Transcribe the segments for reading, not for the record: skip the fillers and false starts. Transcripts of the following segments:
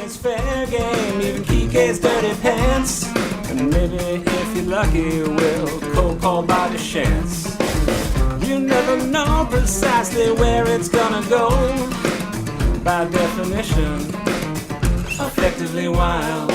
it's fair game, even Kike's dirty pants. And maybe if you're lucky, we'll cold call by the chance. You never know precisely where it's gonna go. By definition, effectively wild.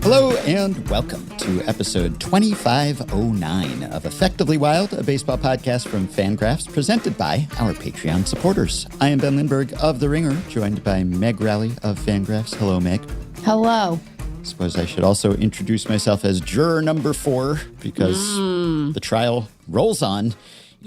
Hello and welcome to episode 2509 of Effectively Wild, a baseball podcast from FanGraphs presented by our Patreon supporters. I am Ben Lindbergh of The Ringer, joined by Meg Rowley of FanGraphs. Hello, Meg. Hello. I suppose I should also introduce myself as juror number 4 because the trial rolls on.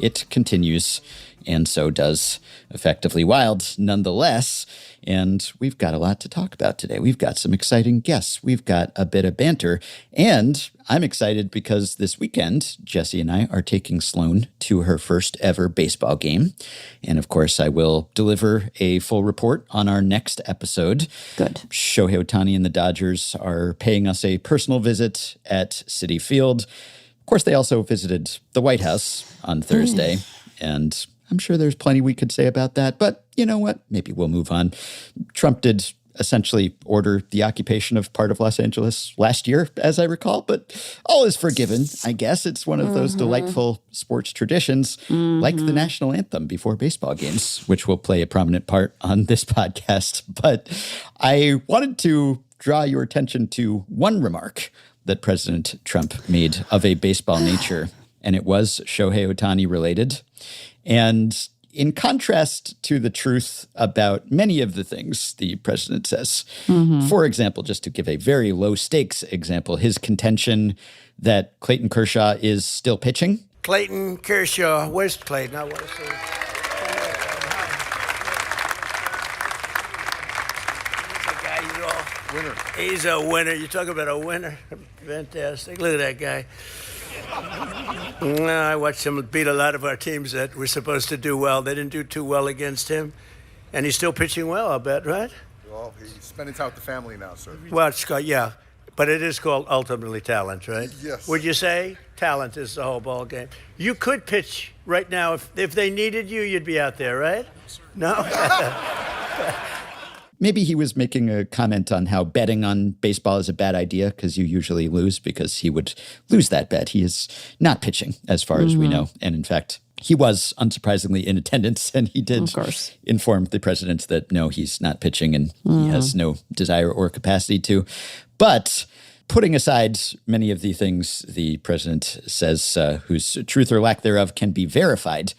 It continues, and so does Effectively Wild nonetheless. And we've got a lot to talk about today. We've got some exciting guests. We've got a bit of banter. And I'm excited because this weekend, Jesse and I are taking Sloan to her first ever baseball game. And of course, I will deliver a full report on our next episode. Good. Shohei Ohtani and the Dodgers are paying us a personal visit at Citi Field. Of course, they also visited the White House on Thursday. And I'm sure there's plenty we could say about that, but you know what? Maybe we'll move on. Trump did essentially order the occupation of part of Los Angeles last year, as I recall, but all is forgiven, I guess. It's one of those delightful sports traditions, like the national anthem before baseball games, which will play a prominent part on this podcast. But I wanted to draw your attention to one remark that President Trump made of a baseball nature, and it was Shohei Ohtani related. And in contrast to the truth about many of the things the president says, for example, just to give a very low stakes example, his contention that Clayton Kershaw is still pitching. Clayton Kershaw, where's Clayton? I want to see. Winner. He's a winner. You talk about a winner. Fantastic. Look at that guy. I watched him beat a lot of our teams that were supposed to do well. They didn't do too well against him. And he's still pitching well, I'll bet, right? Well, he's spending time with the family now, sir. Well, it's called, yeah. But it is called ultimately talent, right? Yes. Would you say talent is the whole ball game? You could pitch right now. If they needed you, you'd be out there, right? No? Maybe he was making a comment on how betting on baseball is a bad idea because you usually lose, because he would lose that bet. He is not pitching as far as we know. And in fact, he was unsurprisingly in attendance, and he did inform the president that no, he's not pitching and he has no desire or capacity to. But putting aside many of the things the president says, whose truth or lack thereof can be verified,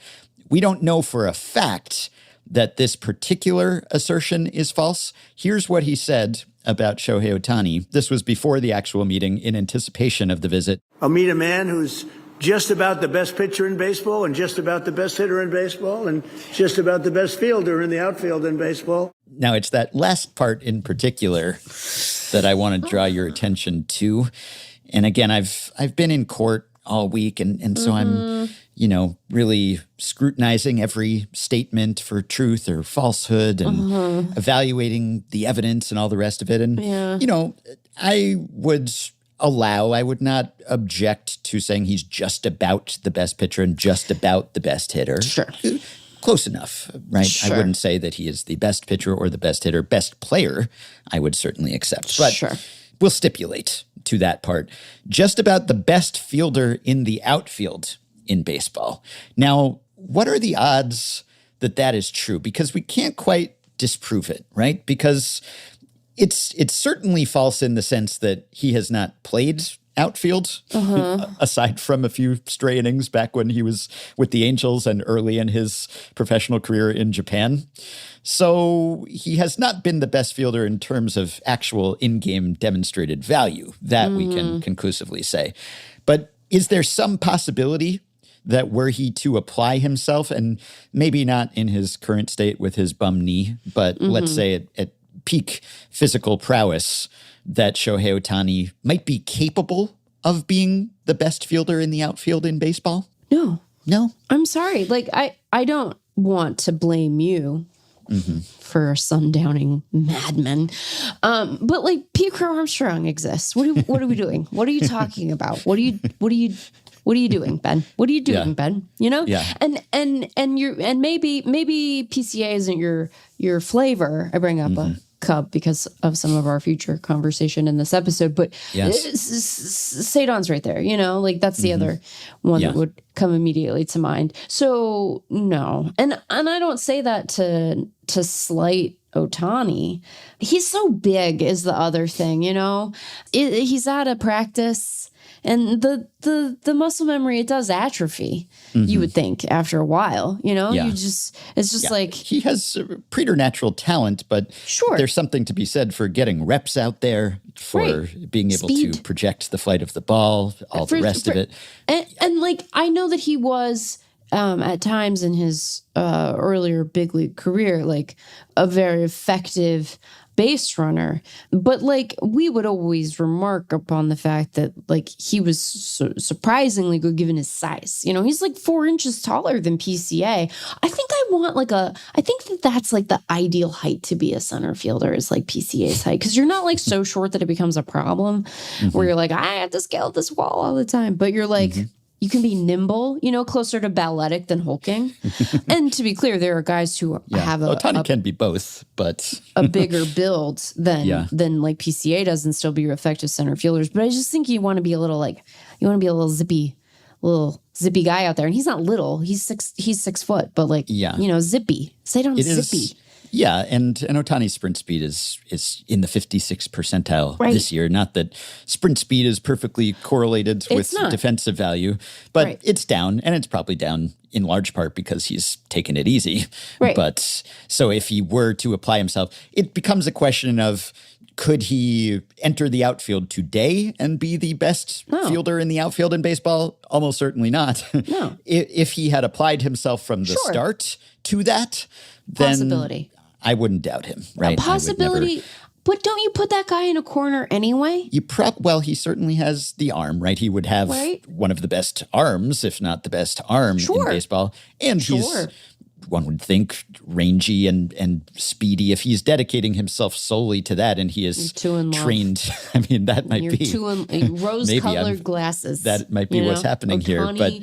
we don't know for a fact that this particular assertion is false. Here's what he said about Shohei Ohtani. This was before the actual meeting, in anticipation of the visit. I'll meet a man who's just about the best pitcher in baseball and just about the best hitter in baseball and just about the best fielder in the outfield in baseball. Now, it's that last part in particular that I want to draw your attention to. And again, I've been in court all week, and so I'm, really scrutinizing every statement for truth or falsehood and evaluating the evidence and all the rest of it. And, I would not object to saying he's just about the best pitcher and just about the best hitter. Sure. Close enough, right? Sure. I wouldn't say that he is the best pitcher or the best hitter. Best player, I would certainly accept. But we'll stipulate to that part. Just about the best fielder in the outfield in baseball. Now, what are the odds that that is true? Because we can't quite disprove it, right? Because it's certainly false in the sense that he has not played outfield, aside from a few stray innings back when he was with the Angels and early in his professional career in Japan. So he has not been the best fielder in terms of actual in-game demonstrated value. That we can conclusively say. But is there some possibility that were he to apply himself, and maybe not in his current state with his bum knee, but let's say at peak physical prowess, that Shohei Ohtani might be capable of being the best fielder in the outfield in baseball? No. I'm sorry. I don't want to blame you for sundowning madmen. But P. Armstrong exists. What are we doing? What are you talking about? What are you What are you doing, Ben? What are you doing, Ben? You know? Yeah. And maybe PCA isn't your flavor. I bring up Cub because of some of our future conversation in this episode. But Sadon's right there, like that's the other one that would come immediately to mind. So no. And I don't say that to slight Ohtani. He's so big is the other thing, he's out of practice. And the muscle memory, it does atrophy, you would think, after a while, it's just like. He has preternatural talent, but there's something to be said for getting reps out there, for being able to project the flight of the ball, all the rest of it. And like, I know that he was, at times in his earlier big league career, like a very effective base runner, but like we would always remark upon the fact that like he was surprisingly good given his size. He's like 4 inches taller than PCA. I think that's like the ideal height to be a center fielder is like PCA's height, because you're not like so short that it becomes a problem where you're like, I have to scale this wall all the time, but you're like. You can be nimble, closer to balletic than hulking. And to be clear, there are guys who have Ohtani can be both, but a bigger build than like PCA does and still be effective center fielders. But I just think you want to be a little zippy guy out there. And he's not little; he's 6 foot, but like zippy. Say don't zippy. Yeah, and Ohtani's sprint speed is in the 56th percentile this year. Not that sprint speed is perfectly correlated with defensive value, but it's down, and it's probably down in large part because he's taken it easy. Right. But so if he were to apply himself, it becomes a question of, could he enter the outfield today and be the best fielder in the outfield in baseball? Almost certainly not. No. If he had applied himself from the start to that, then possibility. I wouldn't doubt him, right? A possibility, but don't you put that guy in a corner anyway? Well, he certainly has the arm, right? He would have one of the best arms, if not the best arm in baseball. And he's, one would think, rangy and speedy. If he's dedicating himself solely to that and he is trained, I mean, that might be. Rose-colored glasses. That might be what's happening here. But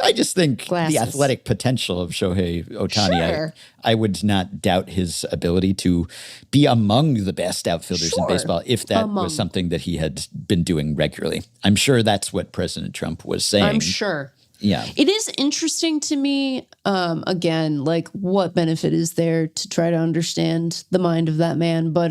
I just think the athletic potential of Shohei Ohtani, I would not doubt his ability to be among the best outfilders in baseball if that was something that he had been doing regularly. I'm sure that's what President Trump was saying. I'm sure. Yeah. It is interesting to me, again, like what benefit is there to try to understand the mind of that man? But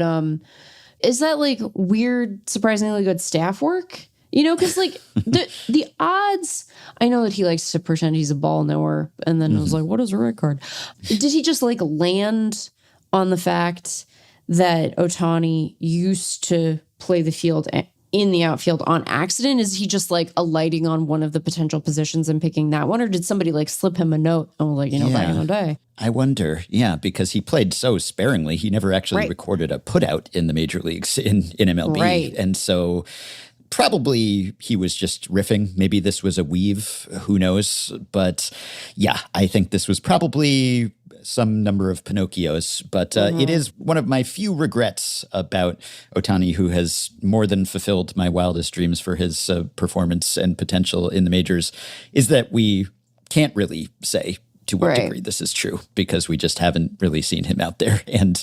is that like weird, surprisingly good staff work? Because like the odds, I know that he likes to pretend he's a ball knower, and then it was like, what is a red card? Did he just like land on the fact that Ohtani used to play the field in the outfield on accident? Is he just like alighting on one of the potential positions and picking that one? Or did somebody like slip him a note and like, back in the day? I wonder, because he played so sparingly. He never actually recorded a putout in the major leagues in MLB. Right. And so probably he was just riffing. Maybe this was a weave. Who knows? But I think this was probably some number of Pinocchios. But it is one of my few regrets about Ohtani, who has more than fulfilled my wildest dreams for his performance and potential in the majors, is that we can't really say to what degree this is true, because we just haven't really seen him out there. And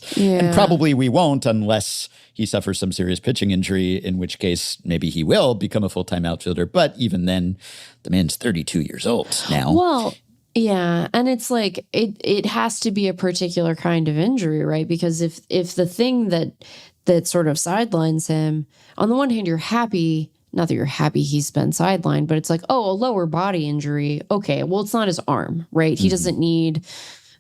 probably we won't unless he suffers some serious pitching injury, in which case maybe he will become a full-time outfielder. But even then, the man's 32 years old now. Well, yeah. And it's like, it has to be a particular kind of injury, right? Because if the thing that sort of sidelines him, on the one hand, you're happy. Not that you're happy he's been sidelined, but it's like, a lower body injury. Okay, well, it's not his arm, right? He doesn't need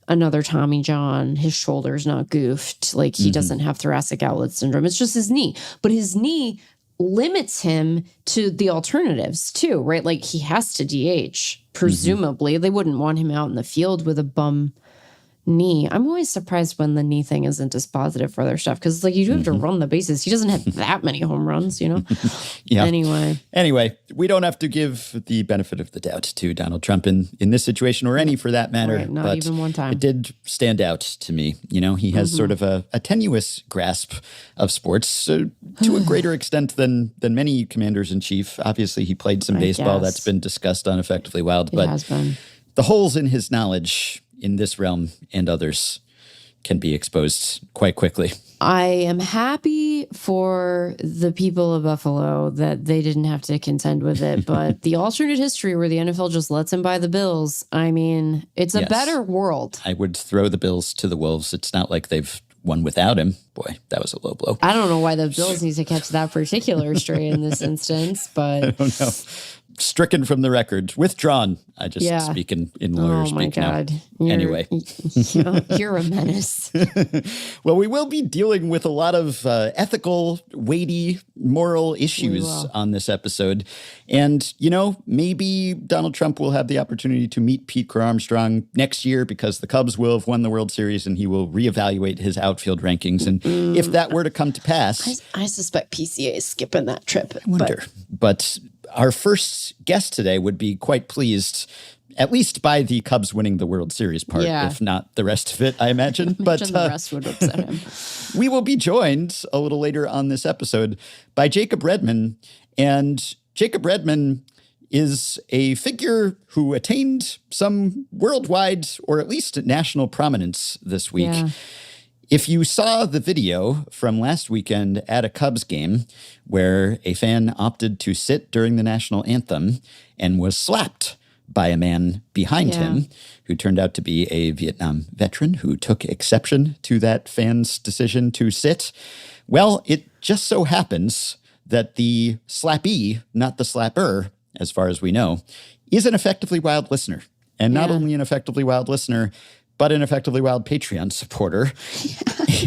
another Tommy John. His shoulder's not goofed. Like, he doesn't have thoracic outlet syndrome. It's just his knee. But his knee limits him to the alternatives too, right? Like, he has to DH, presumably. They wouldn't want him out in the field with a bum knee. I'm always surprised when the knee thing isn't dispositive for other stuff, because like you do have to run the bases. He doesn't have that many home runs, Anyway, we don't have to give the benefit of the doubt to Donald Trump in this situation, or any for that matter. Right, not even one time. It did stand out to me. He has sort of a tenuous grasp of sports to a greater extent than many commanders in chief. Obviously, he played some baseball. That's been discussed on Effectively Wild, but has been. The holes in his knowledge in this realm and others can be exposed quite quickly. I am happy for the people of Buffalo that they didn't have to contend with it, but the alternate history where the NFL just lets him buy the Bills, I mean, it's a better world. I would throw the Bills to the Wolves. It's not like they've won without him. Boy, that was a low blow. I don't know why the Bills need to catch that particular stray in this instance, but I don't know. Stricken from the record, withdrawn. I just speak in lawyer speak now. Anyway. You're a menace. Well, we will be dealing with a lot of ethical, weighty, moral issues on this episode. And, maybe Donald Trump will have the opportunity to meet Pete Crow Armstrong next year because the Cubs will have won the World Series and he will reevaluate his outfield rankings. And if that were to come to pass... I suspect PCA is skipping that trip. I wonder. But our first guest today would be quite pleased, at least by the Cubs winning the World Series part, if not the rest of it, I imagine. But the rest would upset him. We will be joined a little later on this episode by Jacob Redman. And Jacob Redman is a figure who attained some worldwide or at least national prominence this week. Yeah. If you saw the video from last weekend at a Cubs game where a fan opted to sit during the national anthem and was slapped by a man behind him who turned out to be a Vietnam veteran who took exception to that fan's decision to sit, well, it just so happens that the slappee, not the slapper, as far as we know, is an Effectively Wild listener. And not only an Effectively Wild listener, but an Effectively Wild Patreon supporter.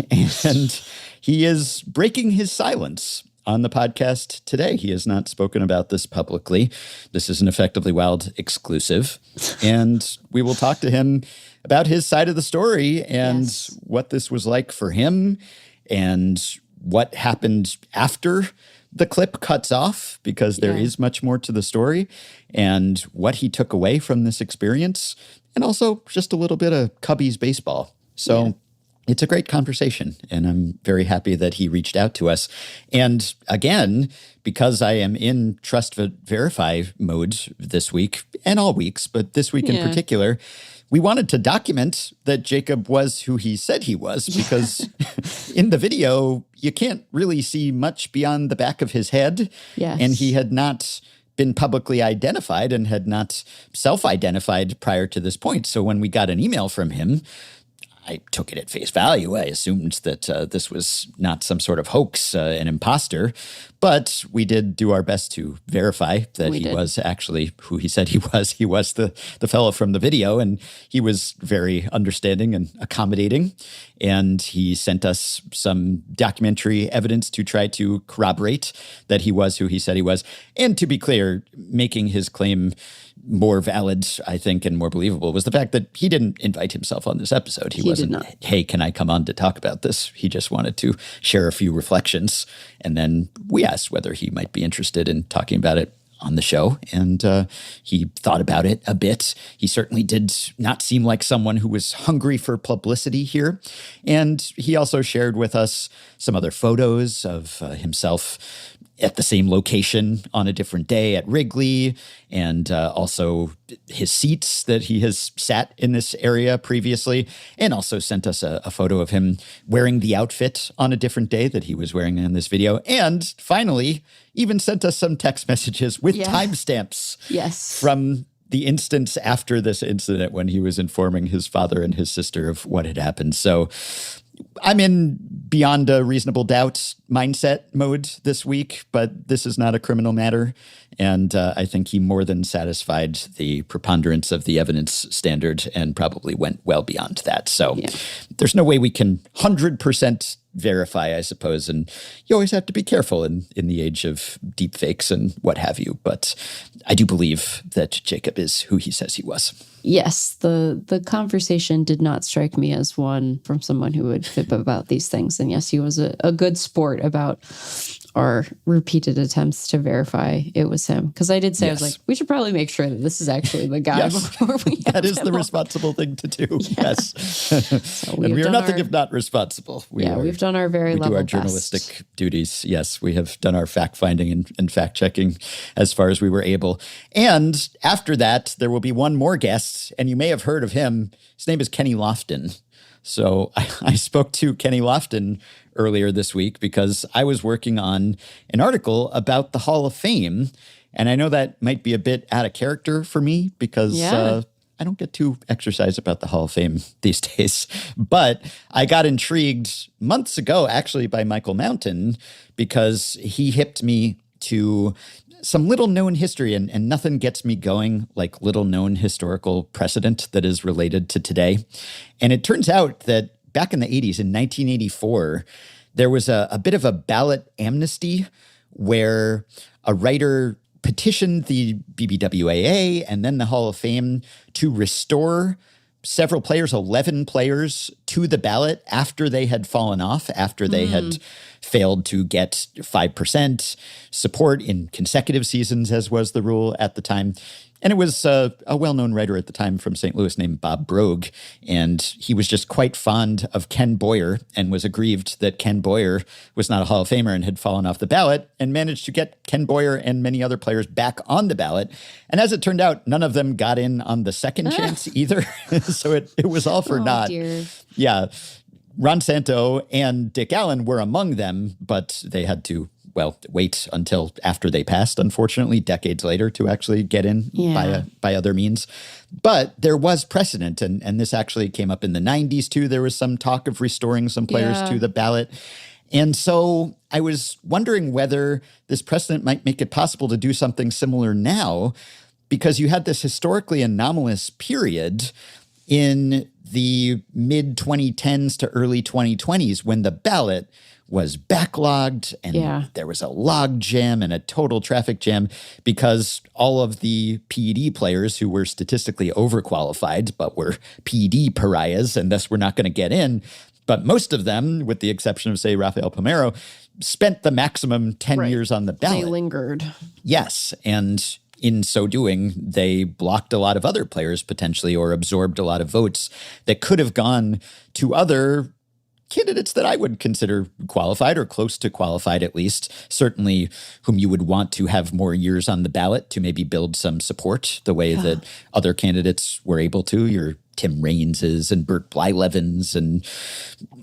And he is breaking his silence on the podcast today. He has not spoken about this publicly. This is an Effectively Wild exclusive. And we will talk to him about his side of the story and what this was like for him and what happened after the clip cuts off, because there is much more to the story, and what he took away from this experience. And also just a little bit of Cubbies baseball. So it's a great conversation, and I'm very happy that he reached out to us. And again, because I am in Trust Verify mode this week, and all weeks, but this week in particular, we wanted to document that Jacob was who he said he was, because in the video, you can't really see much beyond the back of his head. Yes. And he had not been publicly identified and had not self-identified prior to this point. So when we got an email from him, I took it at face value. I assumed that this was not some sort of hoax, an imposter. But we did do our best to verify that he was actually who he said he was. He was the fellow from the video, and he was very understanding and accommodating. And he sent us some documentary evidence to try to corroborate that he was who he said he was. And to be clear, making his claim more valid, I think, and more believable was the fact that he didn't invite himself on this episode. He wasn't, hey, can I come on to talk about this? He just wanted to share a few reflections. And then we asked whether he might be interested in talking about it on the show. And he thought about it a bit. He certainly did not seem like someone who was hungry for publicity here. And he also shared with us some other photos of himself at the same location on a different day at Wrigley, and also his seats that he has sat in this area previously, and also sent us a photo of him wearing the outfit on a different day that he was wearing in this video. And finally, even sent us some text messages with timestamps from the instance after this incident when he was informing his father and his sister of what had happened. So I'm in beyond a reasonable doubt mindset mode this week, but this is not a criminal matter. And I think he more than satisfied the preponderance of the evidence standard and probably went well beyond that. So there's no way we can 100% verify, I suppose. And you always have to be careful in the age of deep fakes and what have you. But I do believe that Jacob is who he says he was. Yes, the conversation did not strike me as one from someone who would fib about these things. And yes, he was a good sport about our repeated attempts to verify it was him. Because I did say, I was like, we should probably make sure that this is actually the guy before we That is the responsible thing to do. Yes. So and we are nothing if not responsible. We've done our very level best. We do our journalistic duties. Yes, we have done our fact-finding and fact-checking as far as we were able. And after that, there will be one more guest, and you may have heard of him. His name is Kenny Lofton. So I spoke to Kenny Lofton earlier this week because I was working on an article about the Hall of Fame. And I know that might be a bit out of character for me because I don't get too exercised about the Hall of Fame these days. But I got intrigued months ago, actually, by Michael Mountain because he hipped me to some little-known history, and nothing gets me going like little-known historical precedent that is related to today. And it turns out that back in the 80s, in 1984, there was a bit of a ballot amnesty where a writer petitioned the BBWAA and then the Hall of Fame to restore several players, 11 players, to the ballot after they had fallen off, after they had failed to get 5% support in consecutive seasons, as was the rule at the time. And it was a well-known writer at the time from St. Louis named Bob Brogue, and he was just quite fond of Ken Boyer and was aggrieved that Ken Boyer was not a Hall of Famer and had fallen off the ballot, and managed to get Ken Boyer and many other players back on the ballot. And as it turned out, none of them got in on the second chance either. So it was all for naught. Dear. Yeah. Ron Santo and Dick Allen were among them, but they had to wait until after they passed, unfortunately, decades later, to actually get in by other means. But there was precedent, and this actually came up in the 90s, too. There was some talk of restoring some players to the ballot. And so I was wondering whether this precedent might make it possible to do something similar now, because you had this historically anomalous period in the mid-2010s to early 2020s when the ballot was backlogged and there was a log jam and a total traffic jam because all of the PED players who were statistically overqualified but were PED pariahs and thus were not going to get in, but most of them, with the exception of, say, Rafael Palmeiro, spent the maximum 10 years on the ballot. They lingered. Yes, and in so doing, they blocked a lot of other players potentially or absorbed a lot of votes that could have gone to other candidates that I would consider qualified or close to qualified at least, certainly whom you would want to have more years on the ballot to maybe build some support the way that other candidates were able to, your Tim Raineses and Burt Blylevens and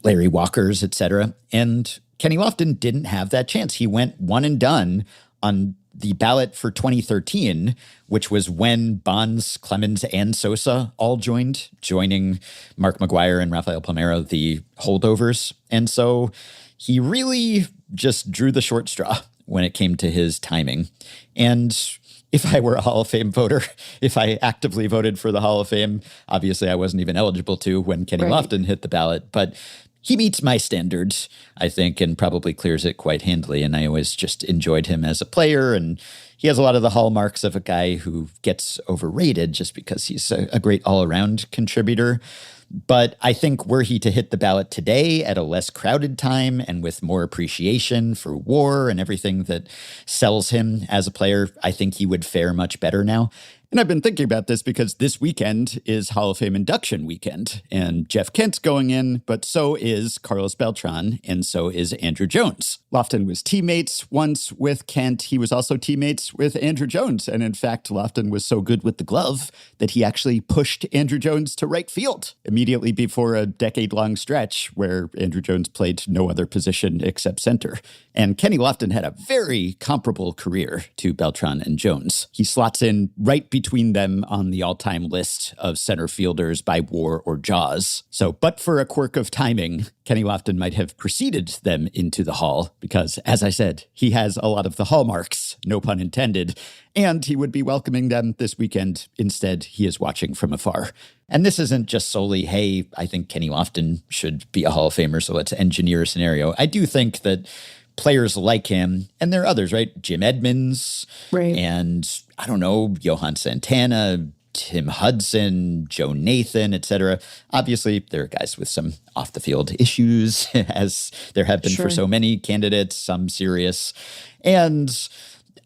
Larry Walkers, et cetera. And Kenny Lofton didn't have that chance. He went one and done on the ballot for 2013, which was when Bonds, Clemens, and Sosa all joining Mark McGwire and Rafael Palmeiro, the holdovers. And so he really just drew the short straw when it came to his timing. And if I were a Hall of Fame voter, if I actively voted for the Hall of Fame, obviously I wasn't even eligible to when Kenny Lofton hit the ballot, but he meets my standards, I think, and probably clears it quite handily. And I always just enjoyed him as a player. And he has a lot of the hallmarks of a guy who gets overrated just because he's a great all-around contributor. But I think were he to hit the ballot today at a less crowded time and with more appreciation for WAR and everything that sells him as a player, I think he would fare much better now. And I've been thinking about this because this weekend is Hall of Fame induction weekend, and Jeff Kent's going in, but so is Carlos Beltran, and so is Andrew Jones. Lofton was teammates once with Kent. He was also teammates with Andrew Jones, and in fact, Lofton was so good with the glove that he actually pushed Andrew Jones to right field immediately before a decade-long stretch where Andrew Jones played no other position except center. And Kenny Lofton had a very comparable career to Beltran and Jones. He slots in right between them on the all-time list of center fielders by WAR or JAWS. So, but for a quirk of timing, Kenny Lofton might have preceded them into the Hall because, as I said, he has a lot of the hallmarks, no pun intended, and he would be welcoming them this weekend. Instead, he is watching from afar. And this isn't just solely, hey, I think Kenny Lofton should be a Hall of Famer, so let's engineer a scenario. I do think that players like him, and there are others, right? Jim Edmonds, and I don't know, Johan Santana, Tim Hudson, Joe Nathan, et cetera. Obviously, there are guys with some off-the-field issues, as there have been for so many candidates, some serious. And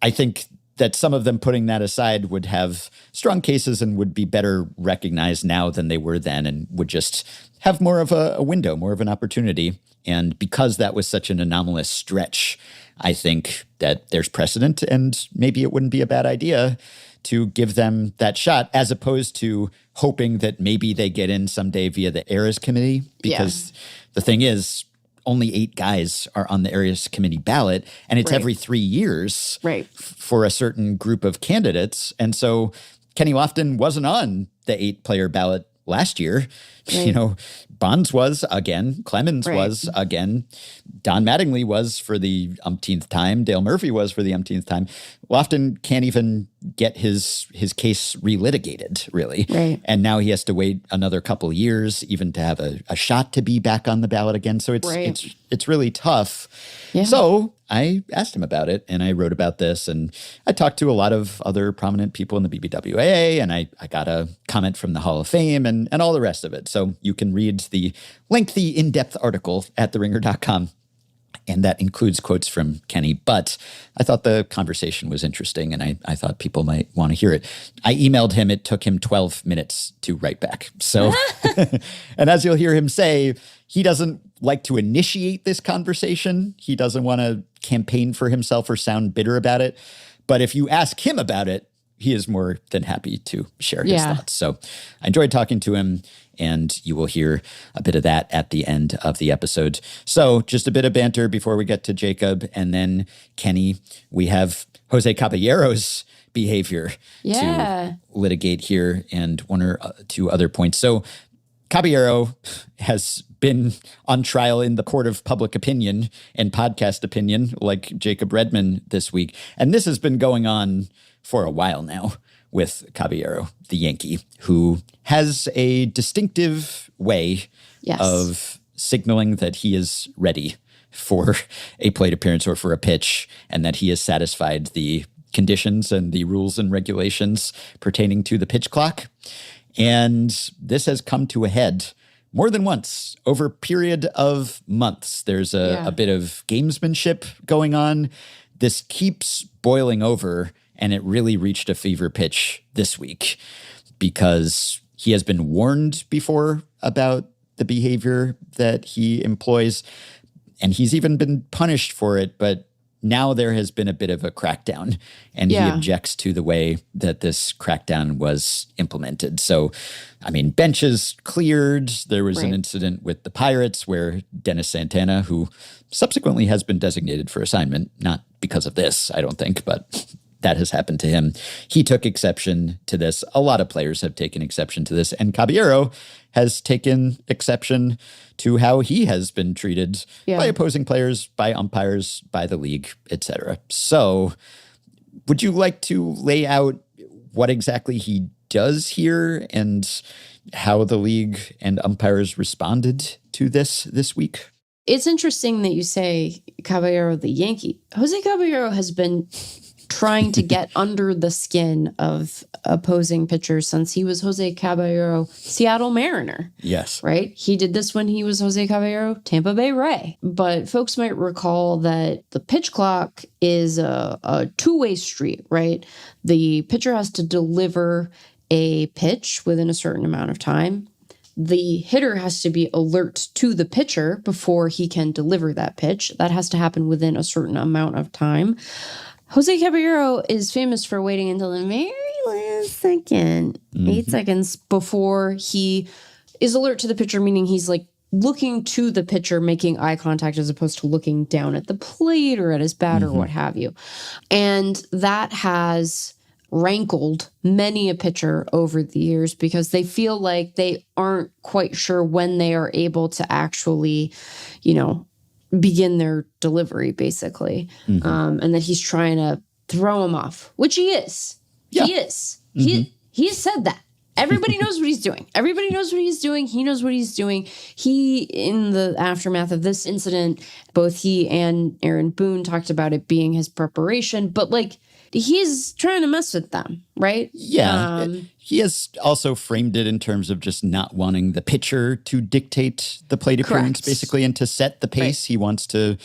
I think that some of them, putting that aside, would have strong cases and would be better recognized now than they were then and would just have more of a window, more of an opportunity. And because that was such an anomalous stretch, I think that there's precedent, and maybe it wouldn't be a bad idea to give them that shot, as opposed to hoping that maybe they get in someday via the Eras Committee. Because the thing is, only 8 guys are on the Eras Committee ballot, and it's every 3 years for a certain group of candidates. And so Kenny Lofton wasn't on the 8-player ballot last year. You know, Bonds was again, Clemens was again, Don Mattingly was for the umpteenth time, Dale Murphy was for the umpteenth time. Lofton can't even get his case relitigated, really. And now he has to wait another couple years even to have a shot to be back on the ballot again. So it's really tough. So I asked him about it, and I wrote about this, and I talked to a lot of other prominent people in the BBWAA, and I got a comment from the Hall of Fame and all the rest of it. So you can read the lengthy, in-depth article at theringer.com. And that includes quotes from Kenny. But I thought the conversation was interesting, and I thought people might want to hear it. I emailed him. It took him 12 minutes to write back. So, and as you'll hear him say, he doesn't like to initiate this conversation. He doesn't want to campaign for himself or sound bitter about it. But if you ask him about it, he is more than happy to share his thoughts. So I enjoyed talking to him, and you will hear a bit of that at the end of the episode. So just a bit of banter before we get to Jacob and then Kenny. We have Jose Caballero's behavior to litigate here, and one or two other points. So Caballero has been on trial in the court of public opinion and podcast opinion, like Jacob Redman this week. And this has been going on for a while now with Caballero, the Yankee, who has a distinctive way of signaling that he is ready for a plate appearance or for a pitch, and that he has satisfied the conditions and the rules and regulations pertaining to the pitch clock. And this has come to a head more than once over a period of months. There's a bit of gamesmanship going on. This keeps boiling over, and it really reached a fever pitch this week because he has been warned before about the behavior that he employs, and he's even been punished for it. But now there has been a bit of a crackdown, and he objects to the way that this crackdown was implemented. So, I mean, benches cleared. There was an incident with the Pirates where Dennis Santana, who subsequently has been designated for assignment, not because of this, I don't think, but that has happened to him. He took exception to this. A lot of players have taken exception to this, and Caballero has taken exception to how he has been treated by opposing players, by umpires, by the league, etc. So would you like to lay out what exactly he does here and how the league and umpires responded to this week? It's interesting that you say Caballero, the Yankee. Jose Caballero has been trying to get under the skin of opposing pitchers since he was Jose Caballero, Seattle Mariner. Yes. Right? He did this when he was Jose Caballero, Tampa Bay Ray. But folks might recall that the pitch clock is a two-way street, right? The pitcher has to deliver a pitch within a certain amount of time. The hitter has to be alert to the pitcher before he can deliver that pitch. That has to happen within a certain amount of time. Jose Caballero is famous for waiting until the very last second, 8 seconds before he is alert to the pitcher, meaning he's like looking to the pitcher, making eye contact as opposed to looking down at the plate or at his bat or what have you. And that has rankled many a pitcher over the years because they feel like they aren't quite sure when they are able to actually, begin their delivery, basically. And that he's trying to throw him off, which he is. Yeah. He is. He has said that. Everybody knows what he's doing. Everybody knows what he's doing. He knows what he's doing. He, in the aftermath of this incident, both he and Aaron Boone talked about it being his preparation, but he's trying to mess with them, right? Yeah. He has also framed it in terms of just not wanting the pitcher to dictate the plate appearance, basically, and to set the pace. He wants to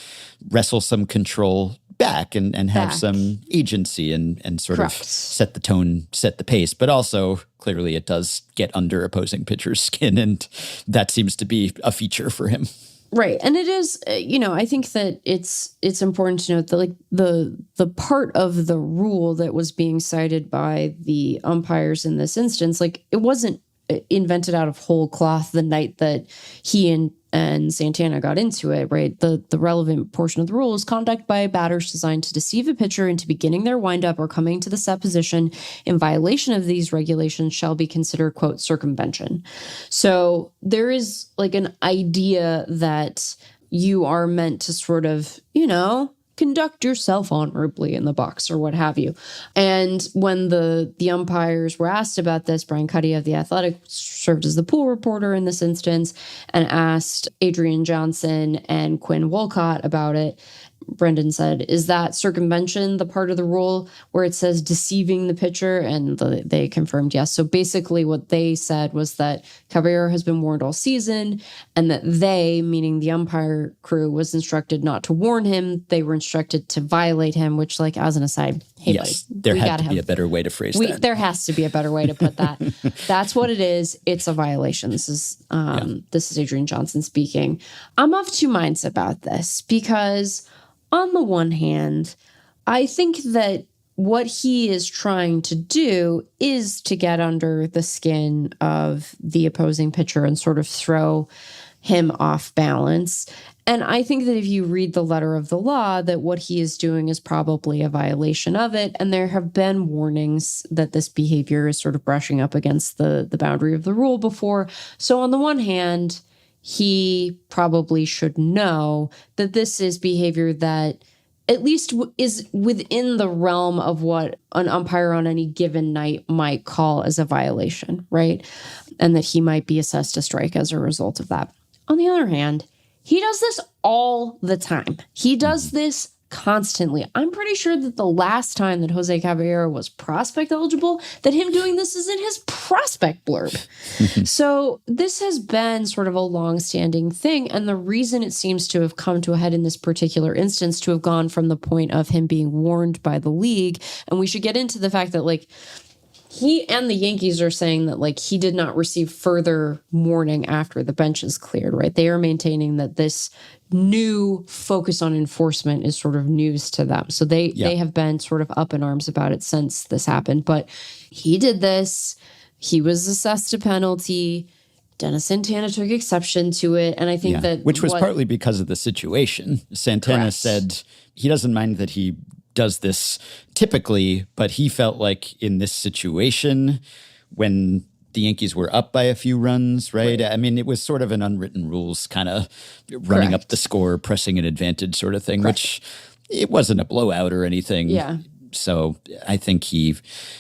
wrestle some control back and have some agency and sort of set the tone, set the pace. But also, clearly, it does get under opposing pitchers' skin, and that seems to be a feature for him. Right. And it is, I think that it's important to note that like the part of the rule that was being cited by the umpires in this instance, like it wasn't invented out of whole cloth the night that he and Santana got into it, right? The relevant portion of the rule is conduct by batters designed to deceive a pitcher into beginning their windup or coming to the set position in violation of these regulations shall be considered, quote, circumvention. So there is like an idea that you are meant to sort of, conduct yourself honorably in the box or what have you. And when the umpires were asked about this, Brian Cuddy of The Athletic served as the pool reporter in this instance and asked Adrian Johnson and Quinn Wolcott about it. Brendan said, is that circumvention the part of the rule where it says deceiving the pitcher? And they confirmed yes. So basically what they said was that Caballero has been warned all season and that they, meaning the umpire crew, was instructed not to warn him. They were instructed to violate him, which, like, as an aside, hey, yes, buddy, there had to be a better way to phrase that. There has to be a better way to put that. That's what it is. It's a violation. This is Adrian Johnson speaking. I'm of two minds about this because on the one hand, I think that what he is trying to do is to get under the skin of the opposing pitcher and sort of throw him off balance. And I think that if you read the letter of the law, that what he is doing is probably a violation of it. And there have been warnings that this behavior is sort of brushing up against the boundary of the rule before. So on the one hand, he probably should know that this is behavior that at least is within the realm of what an umpire on any given night might call as a violation, right? And that he might be assessed a strike as a result of that. On the other hand, he does this all the time. He does this constantly. I'm pretty sure that the last time that Jose Caballero was prospect eligible, that him doing this is in his prospect blurb. So this has been sort of a long-standing thing. And the reason it seems to have come to a head in this particular instance to have gone from the point of him being warned by the league. And we should get into the fact that, like, he and the Yankees are saying that, like, he did not receive further warning after the bench is cleared, right? They are maintaining that this new focus on enforcement is sort of news to them. So they have been sort of up in arms about it since this happened. But he did this. He was assessed a penalty. Dennis Santana took exception to it. And I think that... Which was partly because of the situation. Santana said he doesn't mind that he does this typically, but he felt like in this situation, when the Yankees were up by a few runs, right? I mean, it was sort of an unwritten rules kind of running up the score, pressing an advantage sort of thing, which it wasn't a blowout or anything. Yeah. So I think he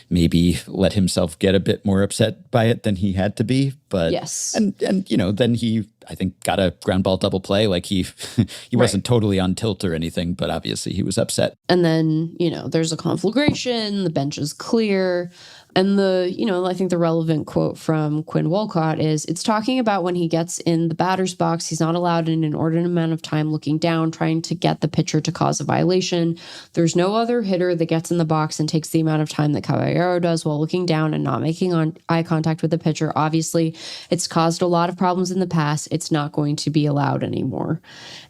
maybe let himself get a bit more upset by it than he had to be. But and then he, I think, got a ground ball double play. Like he wasn't totally on tilt or anything, but obviously he was upset. And then, there's a conflagration, the bench is clear. And I think the relevant quote from Quinn Wolcott is, it's talking about when he gets in the batter's box, he's not allowed an inordinate amount of time looking down, trying to get the pitcher to cause a violation. There's no other hitter that gets in the box and takes the amount of time that Caballero does while looking down and not making eye contact with the pitcher. Obviously, it's caused a lot of problems in the past. It's not going to be allowed anymore.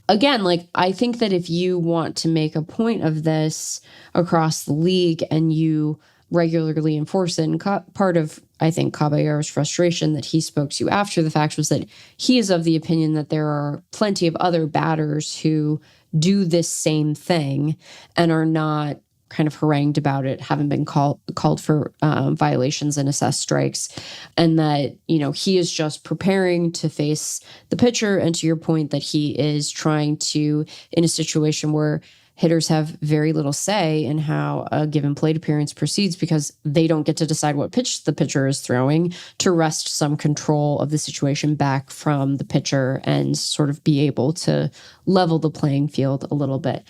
Again, I think that if you want to make a point of this across the league and you regularly enforce it, and part of, I think, Caballero's frustration that he spoke to after the fact was that he is of the opinion that there are plenty of other batters who do this same thing and are not kind of harangued about it, haven't been called for violations and assessed strikes, and that, he is just preparing to face the pitcher. And to your point, that he is trying to, in a situation where hitters have very little say in how a given plate appearance proceeds because they don't get to decide what pitch the pitcher is throwing, to wrest some control of the situation back from the pitcher and sort of be able to level the playing field a little bit.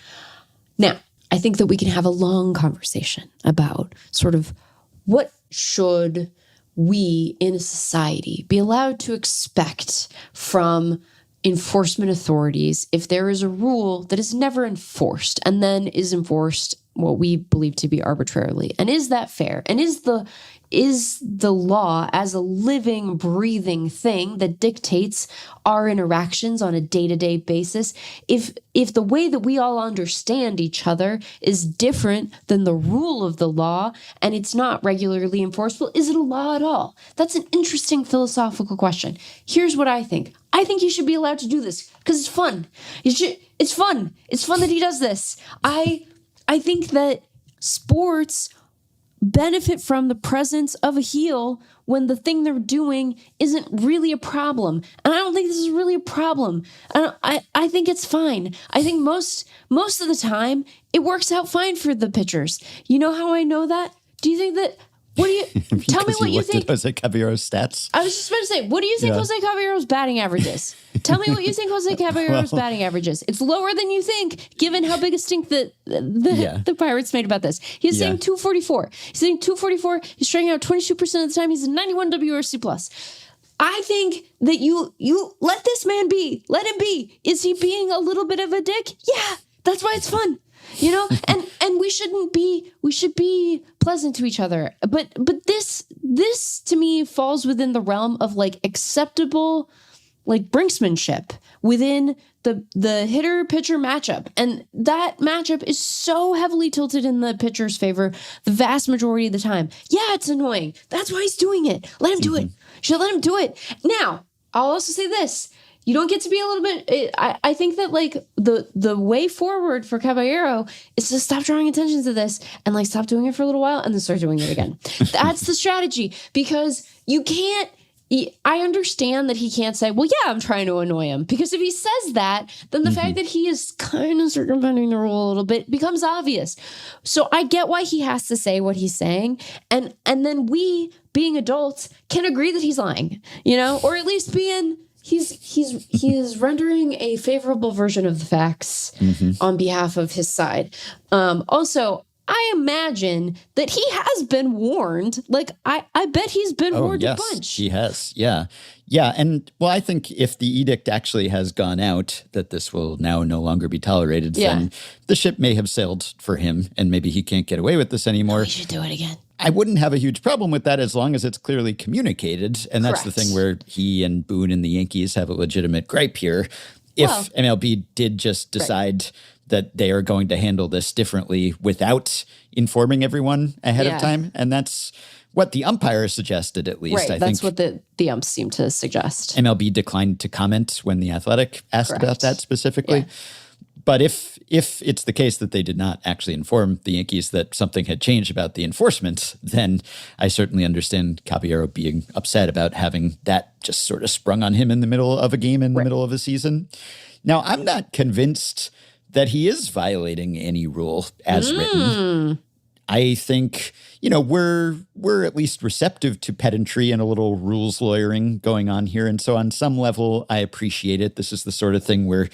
Now, I think that we can have a long conversation about sort of what should we in a society be allowed to expect from enforcement authorities if there is a rule that is never enforced and then is enforced what we believe to be arbitrarily. And is that fair? And is the law as a living, breathing thing that dictates our interactions on a day-to-day basis, if the way that we all understand each other is different than the rule of the law and it's not regularly enforceable, is it a law at all? That's an interesting philosophical question. Here's what I think. I think he should be allowed to do this because it's fun. It's fun. It's fun that he does this. I think that sports benefit from the presence of a heel when the thing they're doing isn't really a problem. And I don't think this is really a problem. I think it's fine. I think most of the time it works out fine for the pitchers. You know how I know that? Do you think that? What do you tell me? What you think? Jose Caballero's stats. I was just about to say, what do you think Jose Caballero's batting average is? Tell me what you think Jose Caballero's batting average is. It's lower than you think, given how big a stink the Pirates made about this. He's saying 244. He's saying 244. He's striking out 22% of the time. He's a 91 WRC plus. I think that you let this man be. Let him be. Is he being a little bit of a dick? Yeah, that's why it's fun. You know, and we should be pleasant to each other. But this to me falls within the realm of like acceptable like brinksmanship within the hitter pitcher matchup. And that matchup is so heavily tilted in the pitcher's favor the vast majority of the time. Yeah, it's annoying. That's why he's doing it. Let him do it. You should let him do it. Now, I'll also say this. You don't get to be a little bit. I think that like the way forward for Caballero is to stop drawing attention to this and like stop doing it for a little while and then start doing it again. That's the strategy, because you can't. I understand that he can't say, well, yeah, I'm trying to annoy him, because if he says that, then the fact that he is kind of circumventing the rule a little bit becomes obvious. So I get why he has to say what he's saying. And then we, being adults, can agree that he's lying, you know, or at least he is rendering a favorable version of the facts on behalf of his side. Also, I imagine that he has been warned. Like, I bet he's been warned a bunch. He has. Yeah. Yeah. And well, I think if the edict actually has gone out that this will now no longer be tolerated, then the ship may have sailed for him and maybe he can't get away with this anymore. We should do it again. I wouldn't have a huge problem with that as long as it's clearly communicated. And that's the thing where he and Boone and the Yankees have a legitimate gripe here. If MLB did just decide that they are going to handle this differently without informing everyone ahead of time. And that's what the umpire suggested, at least. Right, I that's think what the umps seem to suggest. MLB declined to comment when The Athletic asked about that specifically. Yeah. But if it's the case that they did not actually inform the Yankees that something had changed about the enforcement, then I certainly understand Caballero being upset about having that just sort of sprung on him in the middle of a game in the middle of a season. Now, I'm not convinced that he is violating any rule as written. I think, we're at least receptive to pedantry and a little rules lawyering going on here. And so on some level, I appreciate it. This is the sort of thing where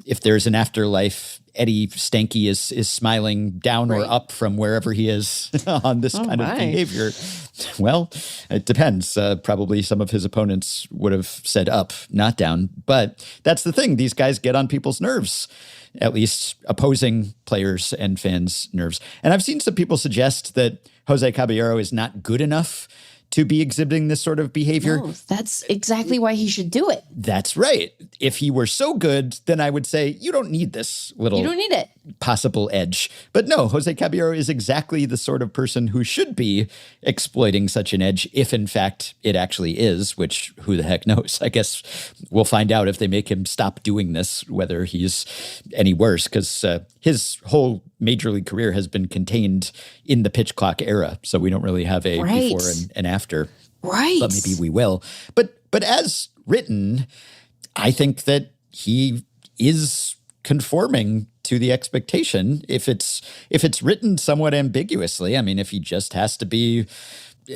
if there's an afterlife, Eddie Stanky is smiling down or up from wherever he is on this kind of behavior. Well, it depends. Probably some of his opponents would have said up, not down. But that's the thing. These guys get on people's nerves, at least opposing players and fans' nerves. And I've seen some people suggest that Jose Caballero is not good enough to be exhibiting this sort of behavior. No, that's exactly why he should do it. That's right. If he were so good, then I would say, you don't need this little You don't need it. possible edge. But no, Jose Caballero is exactly the sort of person who should be exploiting such an edge, if in fact it actually is, which who the heck knows? I guess we'll find out if they make him stop doing this, whether he's any worse, because his whole major league career has been contained in the pitch clock era. So we don't really have a before and after. Right. But maybe we will. But as written, I think that he is conforming to the expectation. If it's written somewhat ambiguously, I mean, if he just has to be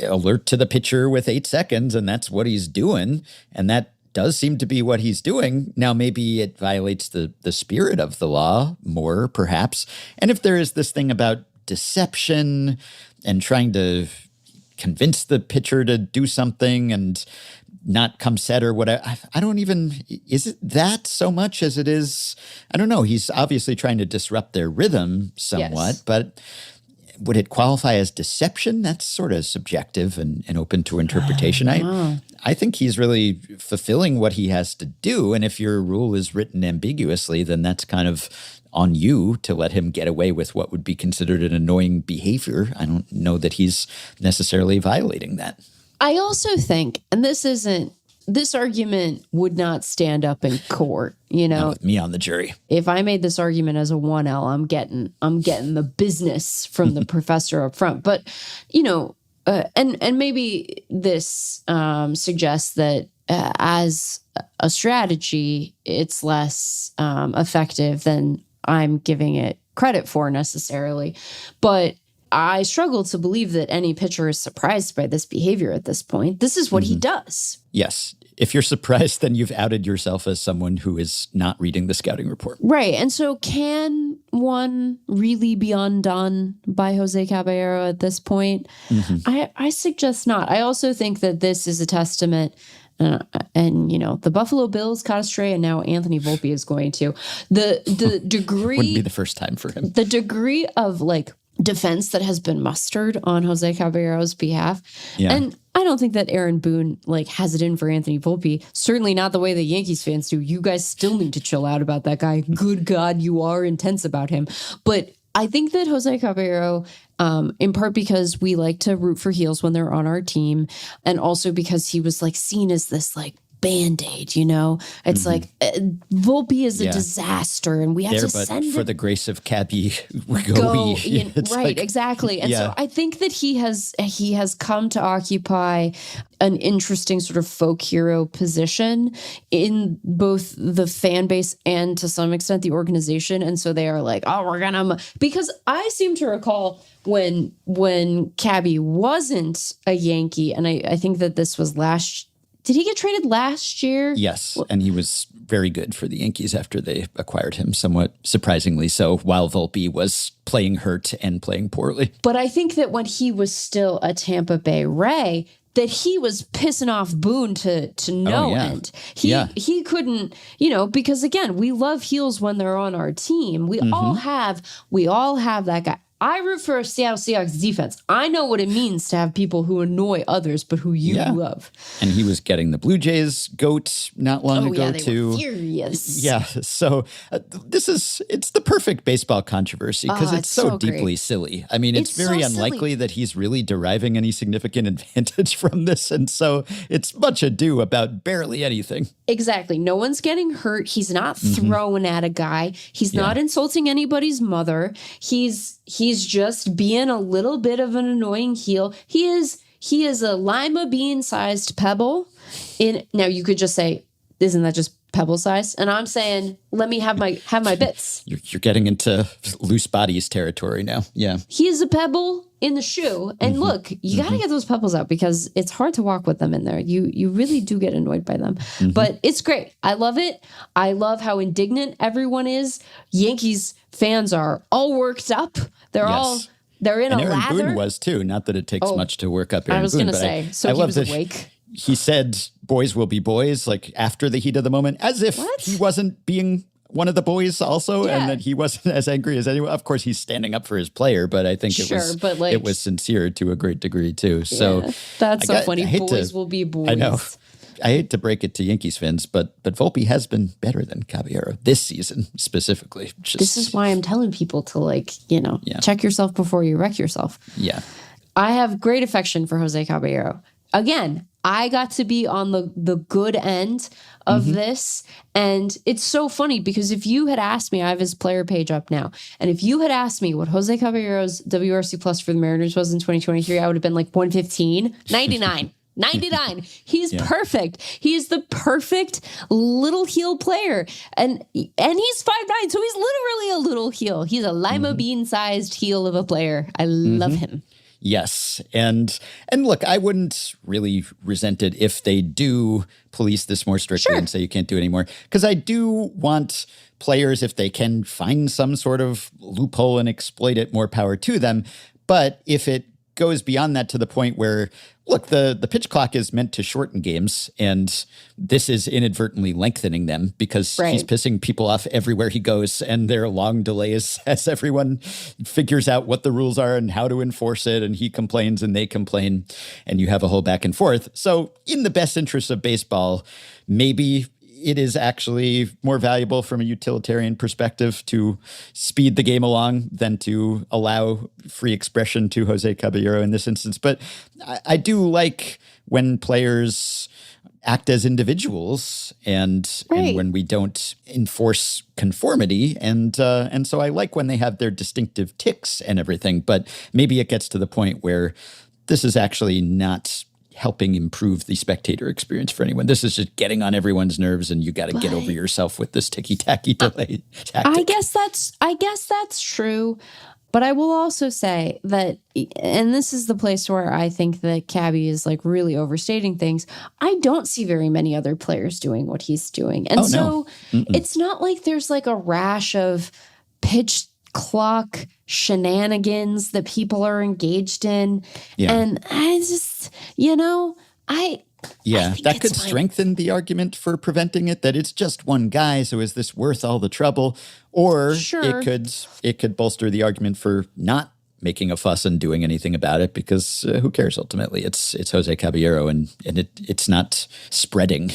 alert to the pitcher with 8 seconds and that's what he's doing, and that does seem to be what he's doing. Now, maybe it violates the spirit of the law more, perhaps. And if there is this thing about deception and trying to convince the pitcher to do something, and not come set or whatever. I don't even, is it that so much as it is? I don't know. He's obviously trying to disrupt their rhythm somewhat, but would it qualify as deception? That's sort of subjective and open to interpretation. I think he's really fulfilling what he has to do. And if your rule is written ambiguously, then that's kind of on you to let him get away with what would be considered an annoying behavior. I don't know that he's necessarily violating that. I also think, and this argument would not stand up in court, Not with me on the jury. If I made this argument as a 1L, I'm getting the business from the professor up front. But, and maybe this suggests that as a strategy, it's less effective than I'm giving it credit for necessarily. But I struggle to believe that any pitcher is surprised by this behavior at this point. This is what he does. Yes. If you're surprised, then you've outed yourself as someone who is not reading the scouting report. Right. And so can one really be undone by Jose Caballero at this point? I suggest not. I also think that this is a testament and the Buffalo Bills caught a stray, and now Anthony Volpe is going to. The degree wouldn't be the first time for him. The degree of defense that has been mustered on Jose Caballero's behalf. Yeah. And I don't think that Aaron Boone has it in for Anthony Volpe. Certainly not the way the Yankees fans do. You guys still need to chill out about that guy. Good God, you are intense about him. But I think that Jose Caballero, in part because we like to root for heels when they're on our team, and also because he was seen as this Band-Aid, it's Volpe is a disaster, and we have to send for him. the grace of Cabby, go we. Right, exactly. And so I think that he has come to occupy an interesting sort of folk hero position in both the fan base and to some extent the organization. And so they are we're gonna, because I seem to recall when Cabby wasn't a Yankee, and I think that this was did he get traded last year? Yes, and he was very good for the Yankees after they acquired him, somewhat surprisingly so, while Volpe was playing hurt and playing poorly. But I think that when he was still a Tampa Bay Ray, that he was pissing off Boone to no end. He couldn't, because again, we love heels when they're on our team. We all have that guy. I root for a Seattle Seahawks defense. I know what it means to have people who annoy others, but who you love. And he was getting the Blue Jays goat not long ago, they too. Were furious. Yeah. So it's the perfect baseball controversy because it's so deeply silly. I mean, it's very unlikely that he's really deriving any significant advantage from this. And so it's much ado about barely anything. Exactly. No one's getting hurt. He's not throwing at a guy. He's not insulting anybody's mother. He's just being a little bit of an annoying heel. He is a lima bean sized pebble. Now you could just say, isn't that just pebble sized? And I'm saying, let me have my bits. You're getting into loose bodies territory now. Yeah. He is a pebble in the shoe. And look, you got to get those pebbles out because it's hard to walk with them in there. You really do get annoyed by them. But it's great. I love it. I love how indignant everyone is. Yankees fans are all worked up. They're in and a Aaron lather. Boone was too. Not that it takes much to work up Aaron Boone. I was going to say, so he was awake. He said boys will be boys, after the heat of the moment, as if he wasn't being one of the boys also, and that he wasn't as angry as anyone. Of course, he's standing up for his player, but I think it was sincere to a great degree too. So that's so funny. Boys will be boys. I know. I hate to break it to Yankees fans, but Volpe has been better than Caballero this season specifically. This is why I'm telling people to check yourself before you wreck yourself. Yeah. I have great affection for Jose Caballero. Again, I got to be on the good end of this. And it's so funny because if you had asked me, I have his player page up now. And if you had asked me what Jose Caballero's WRC plus for the Mariners was in 2023, I would have been 115, 99. 99. He's perfect. He is the perfect little heel player. And he's 5'9", so he's literally a little heel. He's a lima bean sized heel of a player. I love him. Yes. And look, I wouldn't really resent it if they do police this more strictly and say you can't do it anymore. Because I do want players, if they can find some sort of loophole and exploit it, more power to them. But if it goes beyond that to the point where, look, the pitch clock is meant to shorten games, and this is inadvertently lengthening them because he's pissing people off everywhere he goes, and there are long delays as everyone figures out what the rules are and how to enforce it, and he complains and they complain, and you have a whole back and forth. So in the best interest of baseball, maybe it is actually more valuable from a utilitarian perspective to speed the game along than to allow free expression to Jose Caballero in this instance. But I do like when players act as individuals and when we don't enforce conformity. And so I like when they have their distinctive tics and everything. But maybe it gets to the point where this is actually not helping improve the spectator experience for anyone. This is just getting on everyone's nerves, and you got to get over yourself with this ticky-tacky delay tactic. I guess that's true. But I will also say that, and this is the place where I think that Cabby is like really overstating things, I don't see very many other players doing what he's doing. And it's not like there's like a rash of pitch clock shenanigans that people are engaged in. Yeah. And I just, that could strengthen the argument for preventing it, that it's just one guy, so is this worth all the trouble? Or it could bolster the argument for not making a fuss and doing anything about it, because who cares ultimately? It's Jose Caballero, and it's not spreading.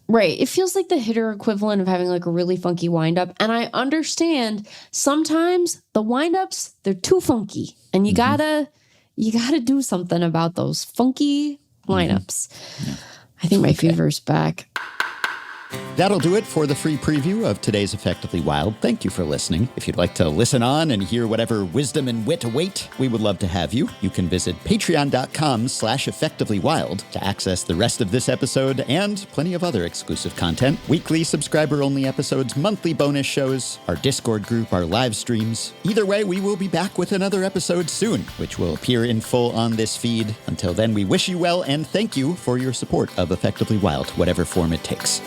Right. It feels like the hitter equivalent of having like a really funky windup. And I understand sometimes the windups, they're too funky, and you gotta do something about those funky lineups. Yeah. I think my fever's back. That'll do it for the free preview of today's Effectively Wild. Thank you for listening. If you'd like to listen on and hear whatever wisdom and wit await, we would love to have you. You can visit patreon.com/effectivelywild to access the rest of this episode and plenty of other exclusive content. Weekly subscriber-only episodes, monthly bonus shows, our Discord group, our live streams. Either way, we will be back with another episode soon, which will appear in full on this feed. Until then, we wish you well and thank you for your support of Effectively Wild, whatever form it takes.